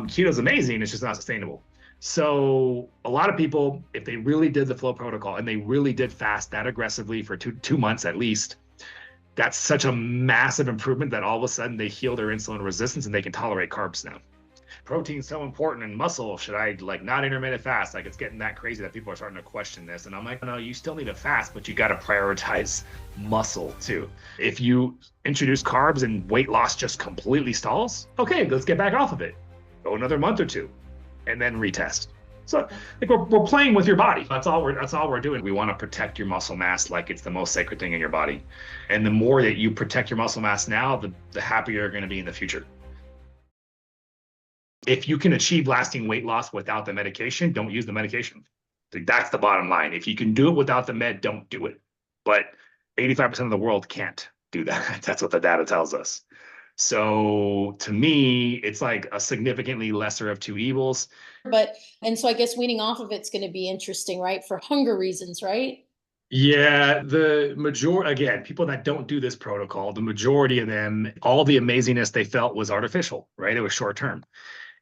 Keto is amazing. It's just not sustainable. So a lot of people, if they really did the flow protocol and they really did fast that aggressively for two months at least, that's such a massive improvement that all of a sudden they heal their insulin resistance and they can tolerate carbs now. Protein's so important in muscle. Should I like not intermittent fast? Like it's getting that crazy that people are starting to question this. And I'm like, no, you still need to fast, but you got to prioritize muscle too. If you introduce carbs and weight loss just completely stalls, okay, let's get back off of it. Go another month or two and then retest. So like we're playing with your body. That's all we're doing. We want to protect your muscle mass like it's the most sacred thing in your body. And the more that you protect your muscle mass now, the happier you're going to be in the future. If you can achieve lasting weight loss without the medication, don't use the medication. That's the bottom line. If you can do it without the med, don't do it. But 85% of the world can't do that. That's what the data tells us. So to me, it's like a significantly lesser of two evils. And so I guess weaning off of it's going to be interesting, right? For hunger reasons, right? Yeah, the majority, again, people that don't do this protocol, the majority of them, all the amazingness they felt was artificial, right? It was short term.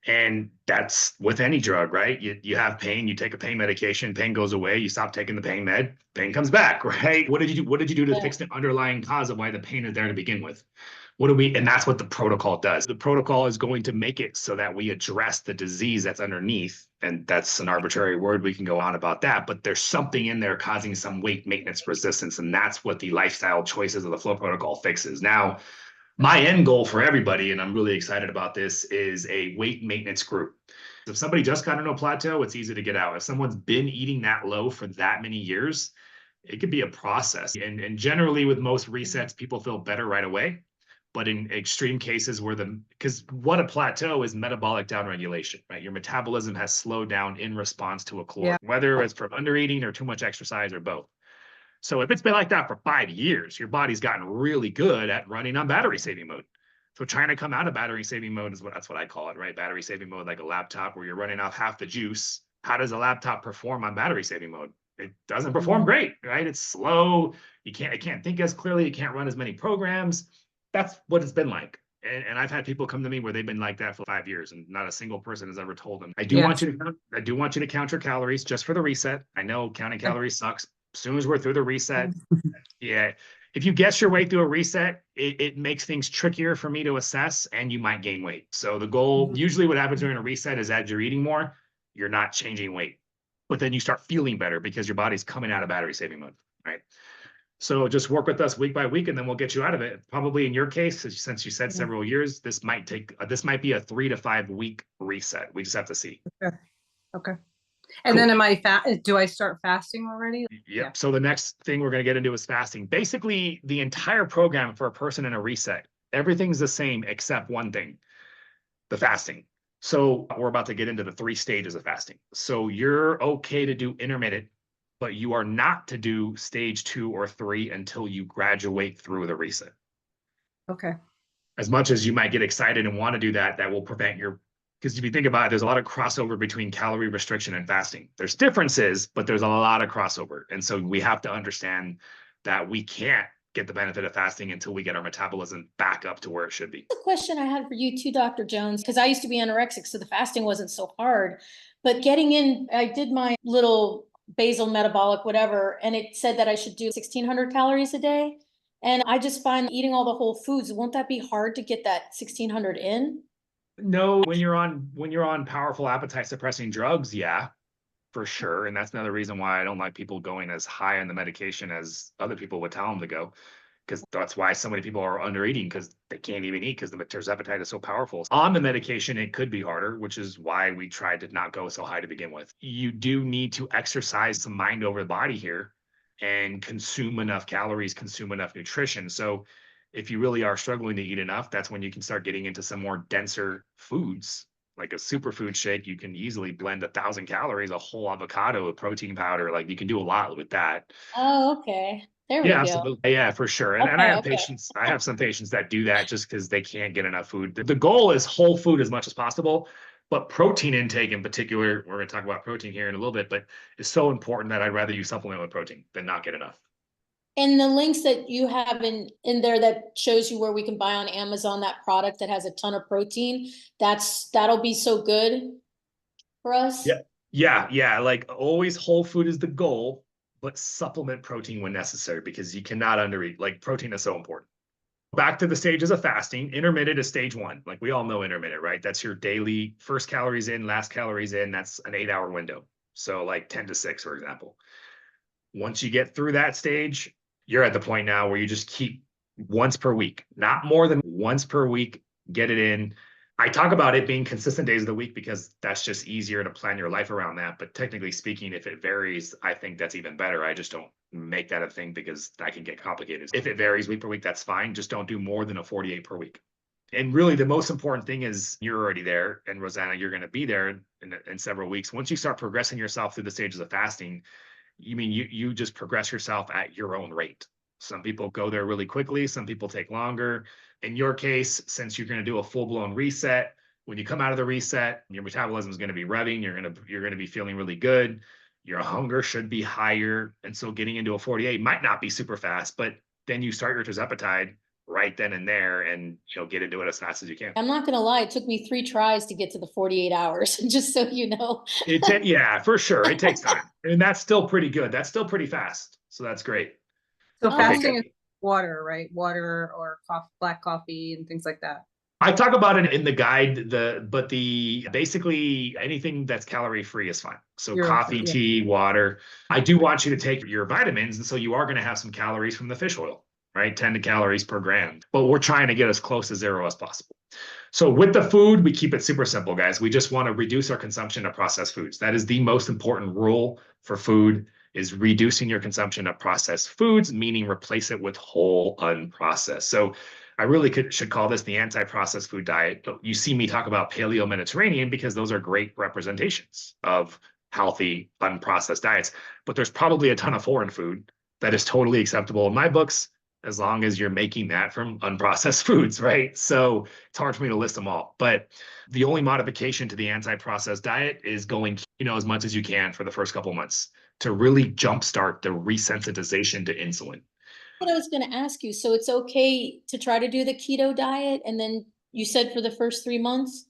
And that's with any drug, right? You have pain, you take a pain medication, pain goes away, you stop taking the pain med, pain comes back, right? What did you do? What did you do to fix the underlying cause of why the pain is there to begin with? And that's what the protocol does. The protocol is going to make it so that we address the disease that's underneath. And that's an arbitrary word. We can go on about that, but there's something in there causing some weight maintenance resistance. And that's what the lifestyle choices of the flow protocol fixes. Now, my end goal for everybody, and I'm really excited about this, is a weight maintenance group. If somebody just got into a plateau, it's easy to get out. If someone's been eating that low for that many years, it could be a process. And generally with most resets, people feel better right away. But in extreme cases because what a plateau is metabolic downregulation, right? Your metabolism has slowed down in response to a caloric, whether it's from undereating or too much exercise or both. So if it's been like that for 5 years, your body's gotten really good at running on battery saving mode. So trying to come out of battery saving mode that's what I call it, right? Battery saving mode, like a laptop where you're running off half the juice. How does a laptop perform on battery saving mode? It doesn't perform great, right? It's slow. It can't think as clearly. It can't run as many programs. That's what it's been like. And I've had people come to me where they've been like that for 5 years, and not a single person has ever told them. I do want you to count your calories just for the reset. I know counting calories sucks. As soon as we're through the reset, yeah. If you guess your way through a reset, it makes things trickier for me to assess, and you might gain weight. So the goal, usually what happens during a reset is as you're eating more, you're not changing weight, but then you start feeling better because your body's coming out of battery saving mode, right? So just work with us week by week, and then we'll get you out of it. Probably in your case, since you said several years, this might be a 3 to 5 week reset. We just have to see. Okay. And then do I start fasting already? Yep. Yeah. So the next thing we're going to get into is fasting. Basically, the entire program for a person in a reset, everything's the same except one thing, the fasting. So we're about to get into the 3 stages of fasting. So you're okay to do intermittent, but you are not to do stage 2 or 3 until you graduate through the reset. Okay. As much as you might get excited and want to do that, that will prevent because if you think about it, there's a lot of crossover between calorie restriction and fasting. There's differences, but there's a lot of crossover. And so we have to understand that we can't get the benefit of fasting until we get our metabolism back up to where it should be. The question I had for you too, Dr. Jones, because I used to be anorexic, so the fasting wasn't so hard. But getting in, I did my little basal metabolic, whatever, and it said that I should do 1,600 calories a day. And I just find eating all the whole foods, won't that be hard to get that 1,600 in? No, when you're on powerful appetite suppressing drugs, yeah, for sure. And that's another reason why I don't like people going as high on the medication as other people would tell them to go. Because that's why so many people are under eating, because they can't even eat because the tirzepatide is so powerful. On the medication, it could be harder, which is why we tried to not go so high to begin with. You do need to exercise some mind over the body here and consume enough calories, consume enough nutrition. So if you really are struggling to eat enough, that's when you can start getting into some more denser foods. Like a superfood shake, you can easily blend 1,000 calories, a whole avocado, a protein powder. Like you can do a lot with that. Oh, okay. There we Yeah, go. absolutely. Yeah, for sure. And I have patients, I have some patients that do that just because they can't get enough food. The goal is whole food as much as possible, but protein intake in particular, we're going to talk about protein here in a little bit, but it's so important that I'd rather you supplement with protein than not get enough. And the links that you have in there that shows you where we can buy on Amazon that product that has a ton of protein, that'll be so good for us. Yeah. Yeah. Like always whole food is the goal, but supplement protein when necessary because you cannot undereat. Like protein is so important. Back to the stages of fasting. Intermittent is stage one. Like we all know intermittent, right? That's your daily first calories in, last calories in. That's an 8-hour window. So like 10 to 6, for example. Once you get through that stage, you're at the point now where you just keep once per week, not more than once per week, get it in. I talk about it being consistent days of the week because that's just easier to plan your life around that. But technically speaking, if it varies, I think that's even better. I just don't make that a thing because that can get complicated. If it varies week per week, that's fine. Just don't do more than a 48 per week. And really, the most important thing is you're already there. And Rosanna, you're going to be there in several weeks. Once you start progressing yourself through the stages of fasting, you just progress yourself at your own rate. Some people go there really quickly, some people take longer. In your case, since you're going to do a full-blown reset, when you come out of the reset, your metabolism is going to be revving, you're going to be feeling really good, your hunger should be higher, and so getting into a 48 might not be super fast, but then you start your tirzepatide right then and there, and get into it as fast as you can. I'm not gonna lie, it took me 3 tries to get to the 48 hours, just so you know. Yeah, for sure. It takes time. And that's still pretty good. That's still pretty fast. So that's great. So Oh, fasting is water, right? Water or black coffee and things like that. I talk about it in the guide, but basically anything that's calorie free is fine. So coffee, Yeah. tea, water. I do want you to take your vitamins, and so you are going to have some calories from the fish oil, right? 10 calories per gram. But we're trying to get as close to zero as possible. So with the food, we keep it super simple, guys. We just want to reduce our consumption of processed foods. That is the most important rule for food, is reducing your consumption of processed foods, meaning replace it with whole unprocessed. So I really should call this the anti-processed food diet. You see me talk about Paleo Mediterranean because those are great representations of healthy, unprocessed diets. But there's probably a ton of foreign food that is totally acceptable in my books, as long as you're making that from unprocessed foods, right? So it's hard for me to list them all. But the only modification to the anti-processed diet is going, as much as you can for the first couple of months to really jumpstart the resensitization to insulin. What I was going to ask you, so it's okay to try to do the keto diet, and then you said for the first 3 months?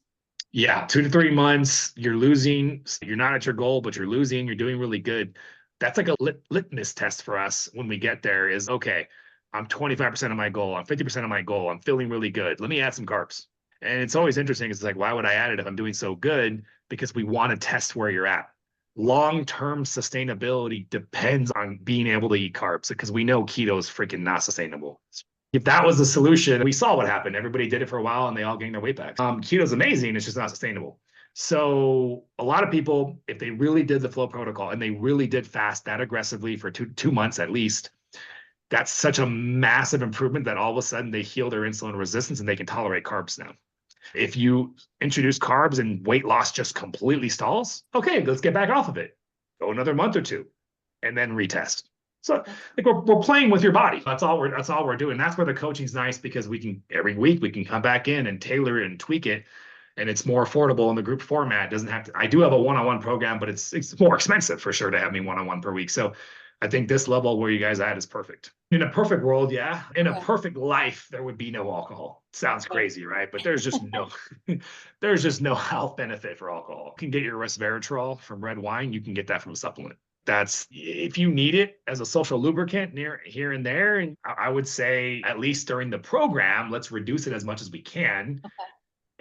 Yeah, 2 to 3 months, you're losing. You're not at your goal, but you're losing. You're doing really good. That's like a litmus test for us when we get there is, okay, I'm 25% of my goal. I'm 50% of my goal. I'm feeling really good. Let me add some carbs. And it's always interesting. It's like, why would I add it if I'm doing so good? Because we want to test where you're at. Long-term sustainability depends on being able to eat carbs because we know keto is freaking not sustainable. If that was the solution, we saw what happened. Everybody did it for a while and they all gained their weight back. Keto is amazing. It's just not sustainable. So a lot of people, if they really did the FLOA protocol and they really did fast that aggressively for two months at least, that's such a massive improvement that all of a sudden they heal their insulin resistance and they can tolerate carbs now. If you introduce carbs and weight loss just completely stalls, okay, let's get back off of it. Go another month or two and then retest. So like we're playing with your body. That's all we're doing. That's where the coaching's nice because every week we can come back in and tailor it and tweak it. And it's more affordable in the group format. It doesn't have to, I do have a one-on-one program, but it's more expensive for sure to have me one-on-one per week. So I think this level where you guys are at is perfect. In a perfect world, yeah. In a perfect life, there would be no alcohol. Sounds crazy, right? But there's just no health benefit for alcohol. You can get your resveratrol from red wine. You can get that from a supplement. That's if you need it as a social lubricant near here and there. And I would say at least during the program, let's reduce it as much as we can.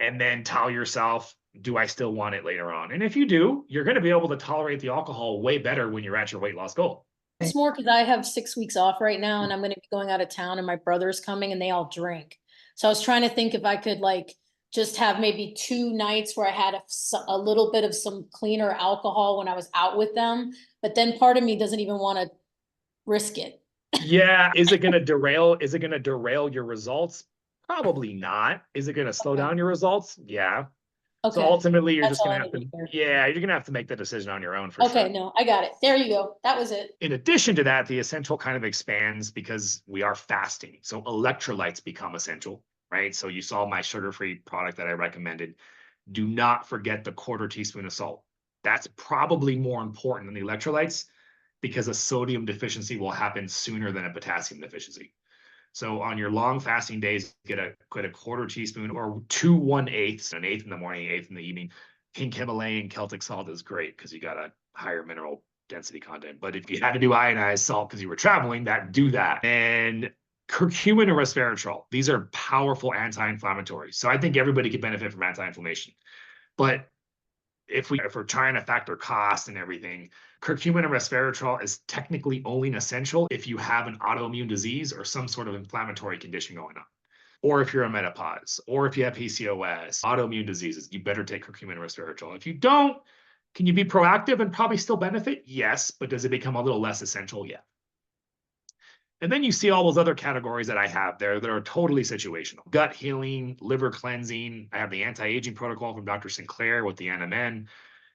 And then tell yourself, do I still want it later on? And if you do, you're going to be able to tolerate the alcohol way better when you're at your weight loss goal. It's more because I have 6 weeks off right now and I'm going to be going out of town and my brother's coming and they all drink. So I was trying to think if I could just have maybe 2 nights where I had a little bit of some cleaner alcohol when I was out with them. But then part of me doesn't even want to risk it. Yeah. Is it going to derail your results? Probably not. Is it going to slow down your results? Yeah. Okay. So ultimately, you're just going to have to make the decision on your own for sure. Okay, no, I got it. There you go. That was it. In addition to that, the essential kind of expands because we are fasting. So electrolytes become essential, right? So you saw my sugar-free product that I recommended. Do not forget the 1/4 teaspoon of salt. That's probably more important than the electrolytes. because a sodium deficiency will happen sooner than a potassium deficiency. So on your long fasting days, get a quarter teaspoon or 2 1/8, an eighth in the morning, eighth in the evening. Pink Himalayan Celtic salt is great because you got a higher mineral density content. But if you had to do ionized salt because you were traveling, do that. And curcumin and resveratrol, these are powerful anti-inflammatories. So I think everybody could benefit from anti-inflammation. But if we're trying to factor cost and everything, curcumin and resveratrol is technically only essential if you have an autoimmune disease or some sort of inflammatory condition going on. Or if you're a menopause, or if you have PCOS, autoimmune diseases, you better take curcumin and resveratrol. If you don't, can you be proactive and probably still benefit? Yes, but does it become a little less essential? Yeah. And then you see all those other categories that I have there that are totally situational. Gut healing, liver cleansing. I have the anti-aging protocol from Dr. Sinclair with the NMN.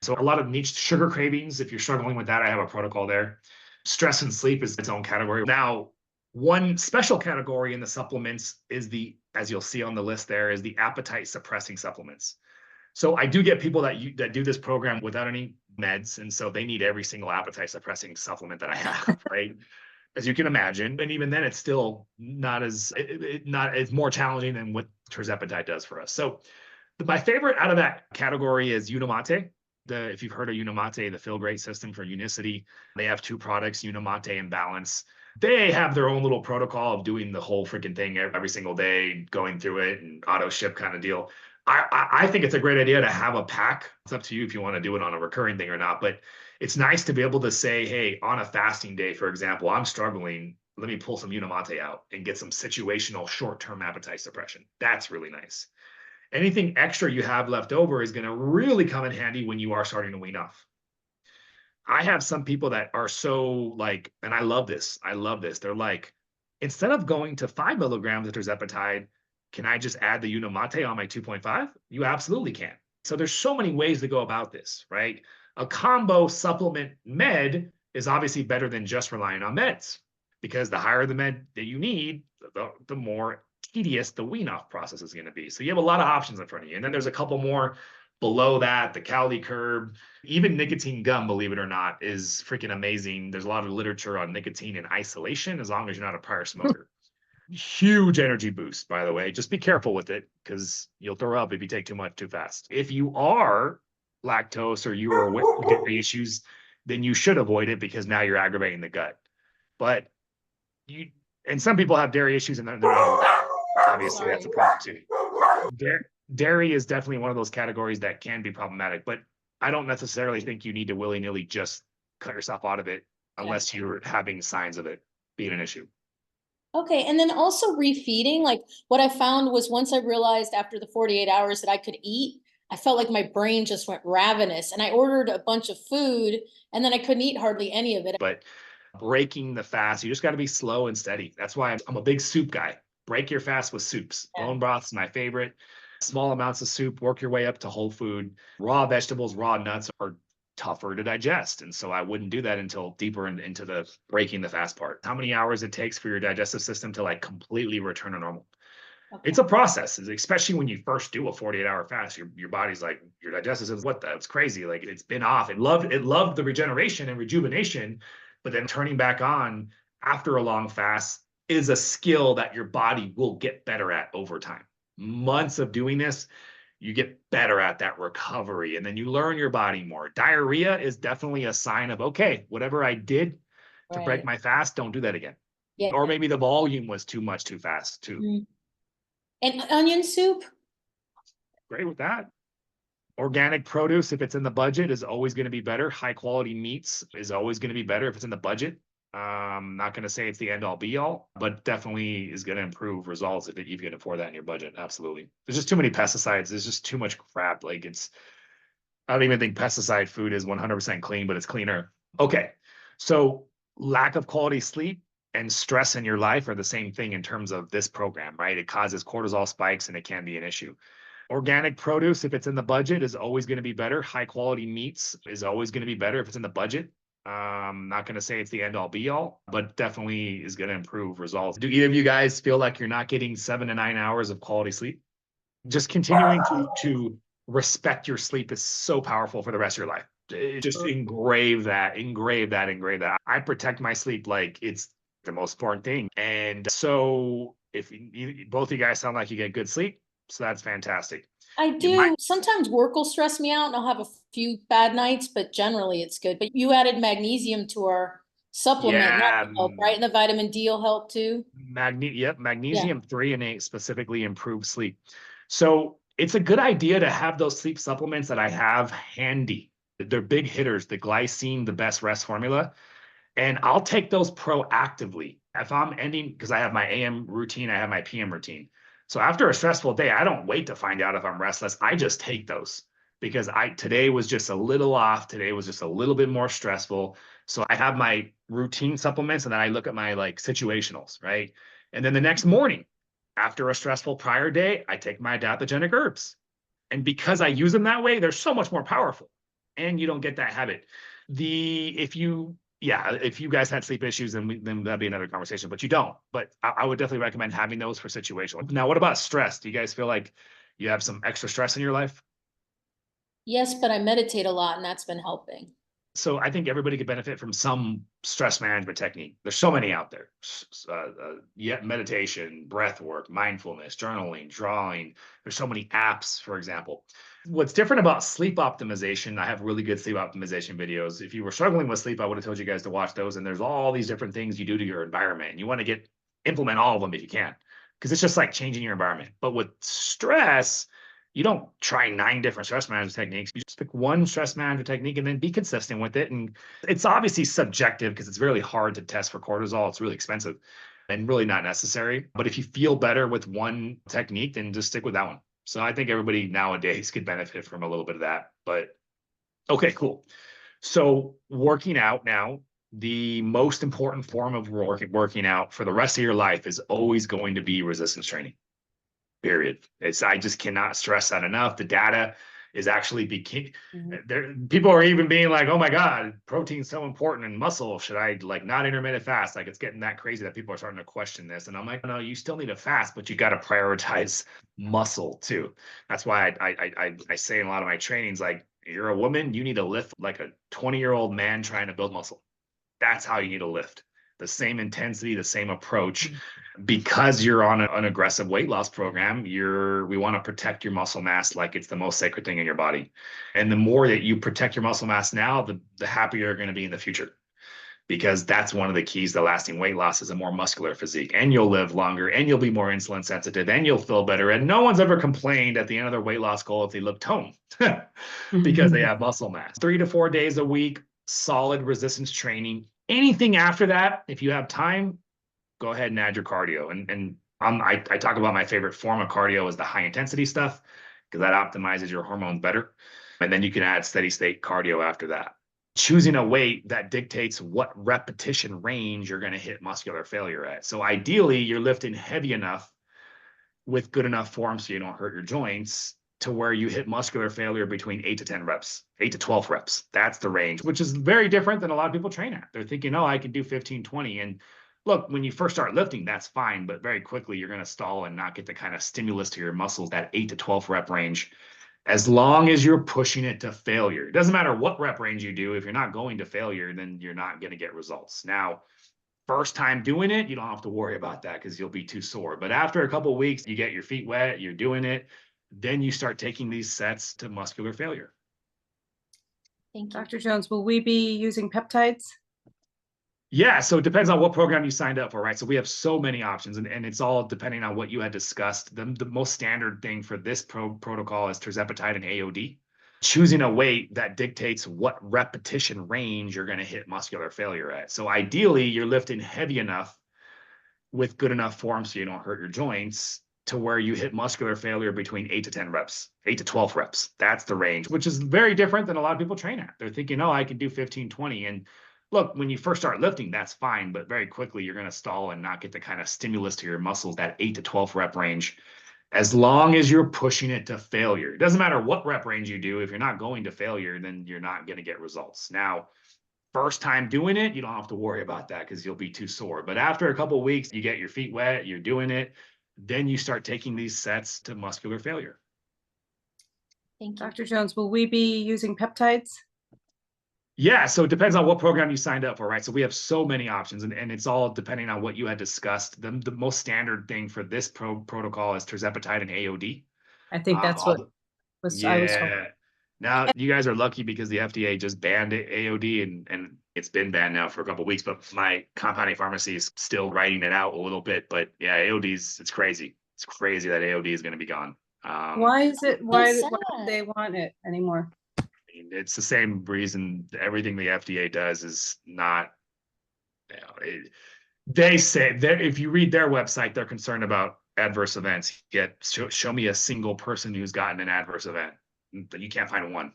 So a lot of niche sugar cravings. If you're struggling with that, I have a protocol there. Stress and sleep is its own category. Now, one special category in the supplements is as you'll see on the list there, is the appetite suppressing supplements. So I do get people that do this program without any meds. And so they need every single appetite suppressing supplement that I have, right? As you can imagine. And even then, it's still it's more challenging than what tirzepatide does for us. So my favorite out of that category is Unimate. If you've heard of Unimate, the Feel Great system for Unicity, they have 2 products, Unimate and Balance. They have their own little protocol of doing the whole freaking thing every single day, going through it and auto ship kind of deal. I think it's a great idea to have a pack. It's up to you if you want to do it on a recurring thing or not, but it's nice to be able to say, hey, on a fasting day, for example, I'm struggling. Let me pull some Unimate out and get some situational short-term appetite suppression. That's really nice. Anything extra you have left over is going to really come in handy when you are starting to wean off. I have some people that are so and I love this. They're like, instead of going to 5 milligrams of tirzepatide, can I just add the Unimate on my 2.5? You absolutely can. So there's so many ways to go about this, right? A combo supplement med is obviously better than just relying on meds, because the higher the med that you need, the more tedious the wean off process is going to be. So you have a lot of options in front of you. And then there's a couple more below that, the Cali curb, even nicotine gum, believe it or not, is freaking amazing. There's a lot of literature on nicotine in isolation, as long as you're not a prior smoker. Huge energy boost, by the way. Just be careful with it because you'll throw up if you take too much too fast. If you are lactose or you are with dairy issues, then you should avoid it because now you're aggravating the gut. But some people have dairy issues and they're not, obviously that's a problem too. Dairy is definitely one of those categories that can be problematic, but I don't necessarily think you need to willy-nilly just cut yourself out of it unless you're having signs of it being an issue. Okay, and then also refeeding, like what I found was once I realized after the 48 hours that I could eat, I felt like my brain just went ravenous, and I ordered a bunch of food and then I couldn't eat hardly any of it. But breaking the fast, you just got to be slow and steady. That's why I'm a big soup guy. Break your fast with soups. Yeah. Bone broth is my favorite. Small amounts of soup, work your way up to whole food. Raw vegetables, raw nuts are tougher to digest. And so I wouldn't do that until deeper into the breaking the fast part. How many hours it takes for your digestive system to completely return to normal. Okay. It's a process, especially when you first do a 48-hour fast. Your body's like, your digestive system, what the, it's crazy. Like it's been off. It loved the regeneration and rejuvenation, but then turning back on after a long fast is a skill that your body will get better at over time. Months of doing this, you get better at that recovery, and then you learn your body more. Diarrhea is definitely a sign of, okay, whatever I did to break my fast, don't do that again. Yeah. Or maybe the volume was too much too fast too. Mm-hmm. And onion soup? Great with that. Organic produce, if it's in the budget, is always going to be better. High quality meats is always going to be better if it's in the budget. Not going to say it's the end all be all, but definitely is going to improve results if you can afford that in your budget. Absolutely. There's just too many pesticides. There's just too much crap. I don't even think pesticide food is 100% clean, but it's cleaner. Okay. So lack of quality sleep and stress in your life are the same thing in terms of this program, right? It causes cortisol spikes and it can be an issue. Organic produce, if it's in the budget, is always going to be better. High quality meats is always going to be better if it's in the budget. Not going to say it's the end all be all, but definitely is going to improve results. Do either of you guys feel like you're not getting 7 to 9 hours of quality sleep? Just continuing to respect your sleep is so powerful for the rest of your life. Just engrave that. I protect my sleep like it's the most important thing. And so if both of you guys sound like you get good sleep, so that's fantastic. I You might, do. Sometimes work will stress me out and I'll have a few bad nights, but generally it's good. But you added magnesium to our supplement, and that yeah, will help, right? And the vitamin D will help too. yep, Yeah. magnesium 3 and 8 specifically improve sleep. So it's a good idea to have those sleep supplements that I have handy. They're big hitters, the glycine, the best rest formula. And I'll take those proactively. If I'm ending, because I have my AM routine, I have my PM routine. So after a stressful day, I don't wait to find out if I'm restless. I just take those because today was just a little off. Today was just a little bit more stressful. So I have my routine supplements and then I look at my like situationals, right? And then the next morning, after a stressful prior day, I take my adaptogenic herbs. And because I use them that way, they're so much more powerful. And you don't get that habit. If you guys had sleep issues, then that'd be another conversation, but you don't. But I would definitely recommend having those for situational. Now, what about stress? Do you guys feel like you have some extra stress in your life? Yes, but I meditate a lot and that's been helping. So I think everybody could benefit from some stress management technique. There's so many out there. Yeah, meditation, breath work, mindfulness, journaling, drawing. There's so many apps, for example. What's different about sleep optimization, I have really good sleep optimization videos. If you were struggling with sleep, I would have told you guys to watch those. And there's all these different things you do to your environment. And you want to implement all of them if you can, because it's just like changing your environment. But with stress, you don't try 9 different stress management techniques. You just pick one stress management technique and then be consistent with it. And it's obviously subjective because it's really hard to test for cortisol. It's really expensive and really not necessary. But if you feel better with one technique, then just stick with that one. So I think everybody nowadays could benefit from a little bit of that. But okay, cool. So working out now, the most important form of working out for the rest of your life is always going to be resistance training. Period. I just cannot stress that enough. The data is actually there. People are even being like, "Oh my God, protein's so important in muscle. Should I like not intermittent fast?" Like it's getting that crazy that people are starting to question this. And I'm like, no, you still need to fast, but you got to prioritize muscle too. That's why I say in a lot of my trainings, like you're a woman, you need to lift like a 20-year-old man trying to build muscle. That's how you need to lift. The same intensity, the same approach. Because you're on an aggressive weight loss program, we want to protect your muscle mass like it's the most sacred thing in your body. And the more that you protect your muscle mass now, the happier you're going to be in the future. Because that's one of the keys to lasting weight loss is a more muscular physique. And you'll live longer and you'll be more insulin sensitive and you'll feel better. And no one's ever complained at the end of their weight loss goal if they look toned because they have muscle mass. 3 to 4 days a week, solid resistance training. Anything after that, if you have time, go ahead and add your cardio. And I talk about my favorite form of cardio is the high intensity stuff because that optimizes your hormones better. And then you can add steady state cardio after that. Choosing a weight that dictates what repetition range you're going to hit muscular failure at. So ideally, you're lifting heavy enough with good enough form so you don't hurt your joints to where you hit muscular failure between 8 to 10 reps, 8 to 12 reps. That's the range, which is very different than a lot of people train at. They're thinking, oh, I can do 15, 20. And look, when you first start lifting, that's fine. But very quickly, you're going to stall and not get the kind of stimulus to your muscles, that 8 to 12 rep range, as long as you're pushing it to failure. It doesn't matter what rep range you do. If you're not going to failure, then you're not going to get results. Now, first time doing it, you don't have to worry about that because you'll be too sore. But after a couple of weeks, you get your feet wet, you're doing it, then you start taking these sets to muscular failure. Thank you. Dr. Jones, will we be using peptides? Yeah, so it depends on what program you signed up for, right? So we have so many options, and it's all depending on what you had discussed. The most standard thing for this protocol is tirzepatide and AOD. Choosing a weight that dictates what repetition range you're going to hit muscular failure at. So ideally, you're lifting heavy enough with good enough form so you don't hurt your joints to where you hit muscular failure between 8 to 10 reps, 8 to 12 reps. That's the range, which is very different than a lot of people train at. They're thinking, oh, I can do 15, 20. And look, when you first start lifting, that's fine. But very quickly, you're going to stall and not get the kind of stimulus to your muscles, that 8 to 12 rep range, as long as you're pushing it to failure. It doesn't matter what rep range you do. If you're not going to failure, then you're not going to get results. Now, first time doing it, you don't have to worry about that because you'll be too sore. But after a couple of weeks, you get your feet wet, you're doing it, then you start taking these sets to muscular failure. Thank you. Dr. Jones, will we be using peptides? Yeah, so it depends on what program you signed up for, right? So we have so many options, and it's all depending on what you had discussed. The most standard thing for this protocol is tirzepatide and AOD. I think that's All what the, I was told. yeah. Now you guys are lucky because the FDA just banned AOD, and it's been banned now for a couple of weeks. But my compounding pharmacy is still writing it out a little bit. But yeah, AOD's, it's crazy. It's crazy that AOD is going to be gone. Why is it? So Why do sad. they want it anymore? It's the same reason everything the FDA does is not, they say that if you read their website, they're concerned about adverse events. Yet show me a single person who's gotten an adverse event, but you can't find one.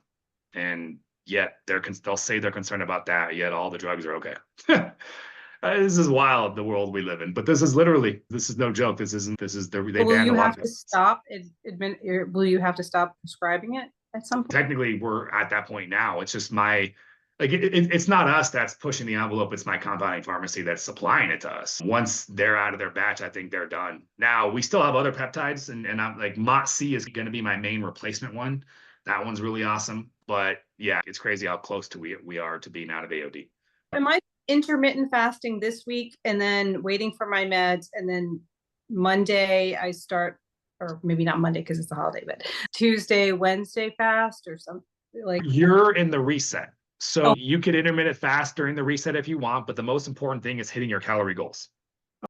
And yet they'll say they're concerned about that. Yet all the drugs are okay. This is wild, the world we live in. But this is no joke. They Will banned you a lot have of to it. stop will you have to stop prescribing it at some point? Technically we're at that point now. It's just it's not us that's pushing the envelope. It's my compounding pharmacy that's supplying it to us. Once they're out of their batch, I think they're done. Now we still have other peptides, and I'm like, MOTS-C is going to be my main replacement one. That one's really awesome. But yeah, it's crazy how close to we are to being out of AOD. Am I intermittent fasting this week and then waiting for my meds, and then Monday I start, or maybe not Monday because it's a holiday, but Tuesday, Wednesday fast or something like? You're in the reset. So Oh. you could intermittent fast during the reset if you want, but the most important thing is hitting your calorie goals.